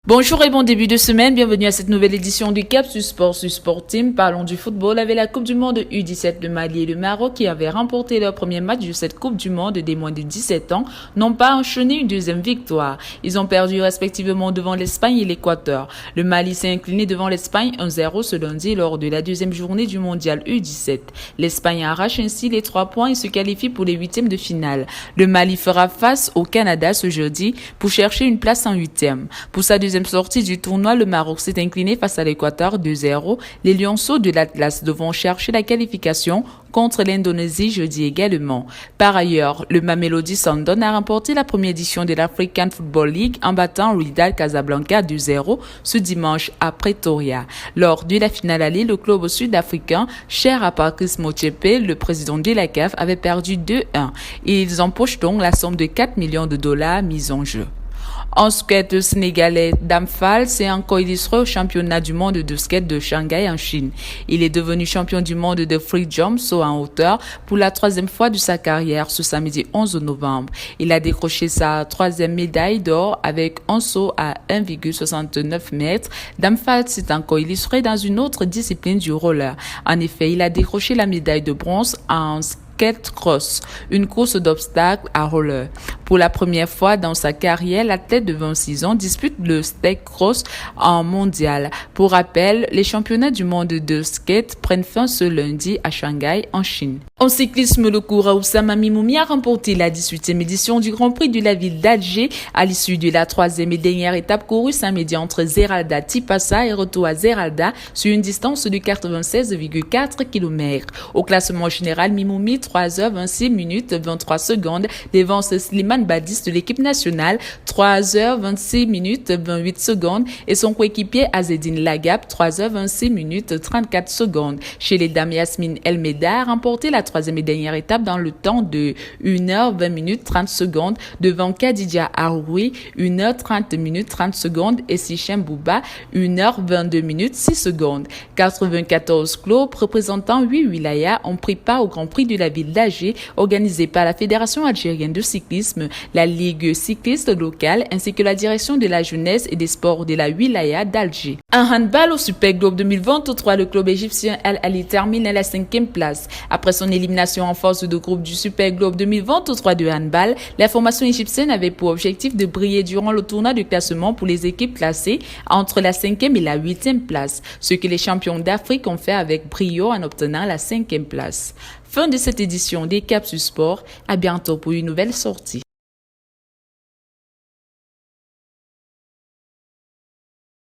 Bonjour et bon début de semaine, bienvenue à cette nouvelle édition du Cap sur Sport Team. Parlons du football avec la Coupe du Monde U17. Le Mali et le Maroc qui avaient remporté leur premier match de cette Coupe du Monde des moins de 17 ans n'ont pas enchaîné une deuxième victoire. Ils ont perdu respectivement devant l'Espagne et l'Équateur. Le Mali s'est incliné devant l'Espagne 1-0 ce lundi lors de la deuxième journée du mondial U17. L'Espagne arrache ainsi les 3 points et se qualifie pour les huitièmes de finale. Le Mali fera face au Canada ce jeudi pour chercher une place en huitième. Pour sa deuxième sortie du tournoi, le Maroc s'est incliné face à l'Équateur 2-0. Les Lionceaux de l'Atlas devront chercher la qualification contre l'Indonésie jeudi également. Par ailleurs, le Mamelodi Sundowns a remporté la première édition de l'African Football League en battant Wydad Casablanca 2-0 ce dimanche à Pretoria. Lors de la finale aller, le club sud-africain, cher à Patrice Motsepe, le président de la CAF, avait perdu 2-1. Ils empochent donc la somme de 4 millions de dollars mise en jeu. En skate sénégalais, Damphal s'est encore illustré au championnat du monde de skate de Shanghai en Chine. Il est devenu champion du monde de free jump saut en hauteur pour la troisième fois de sa carrière ce samedi 11 novembre. Il a décroché sa troisième médaille d'or avec un saut à 1,69 mètres. Damphal s'est encore illustré dans une autre discipline du roller. En effet, il a décroché la médaille de bronze en skate cross, une course d'obstacles à roller. Pour la première fois dans sa carrière, l'athlète de 26 ans dispute le skate cross en mondial. Pour rappel, les championnats du monde de skate prennent fin ce lundi à Shanghai, en Chine. En cyclisme, le coureur Oussama Mimoumi a remporté la 18e édition du Grand Prix de la ville d'Alger à l'issue de la troisième et dernière étape courue samedi entre Zeralda Tipasa et Retour à Zeralda sur une distance de 96,4 km. Au classement général, Mimoumi 3h26 minutes 23 secondes devance Slimane Badis de l'équipe nationale 3h26 minutes 28 secondes et son coéquipier Azedine Lagab 3h26 minutes 34 secondes. Chez les dames, Yasmine Elmeda a remporté la troisième et dernière étape dans le temps de 1h20 minutes 30 secondes devant Khadija Aroui 1h30 minutes 30 secondes et Sichem Bouba 1h22 minutes 6 secondes. 94 clubs représentant 8 wilayas ont pris part au Grand Prix de la ville d'Alger organisé par la Fédération algérienne de cyclisme, la Ligue cycliste locale ainsi que la direction de la jeunesse et des sports de la wilaya d'Alger. En handball au Super Globe 2023, le club égyptien Al Ahly termine à la 5e place. Après son élimination en force de groupe du Super Globe 2023 de handball, la formation égyptienne avait pour objectif de briller durant le tournoi de classement pour les équipes classées entre la 5e et la 8e place, ce que les champions d'Afrique ont fait avec brio en obtenant la 5e place. Fin de cette édition des Cap sur Sport. À bientôt pour une nouvelle sortie.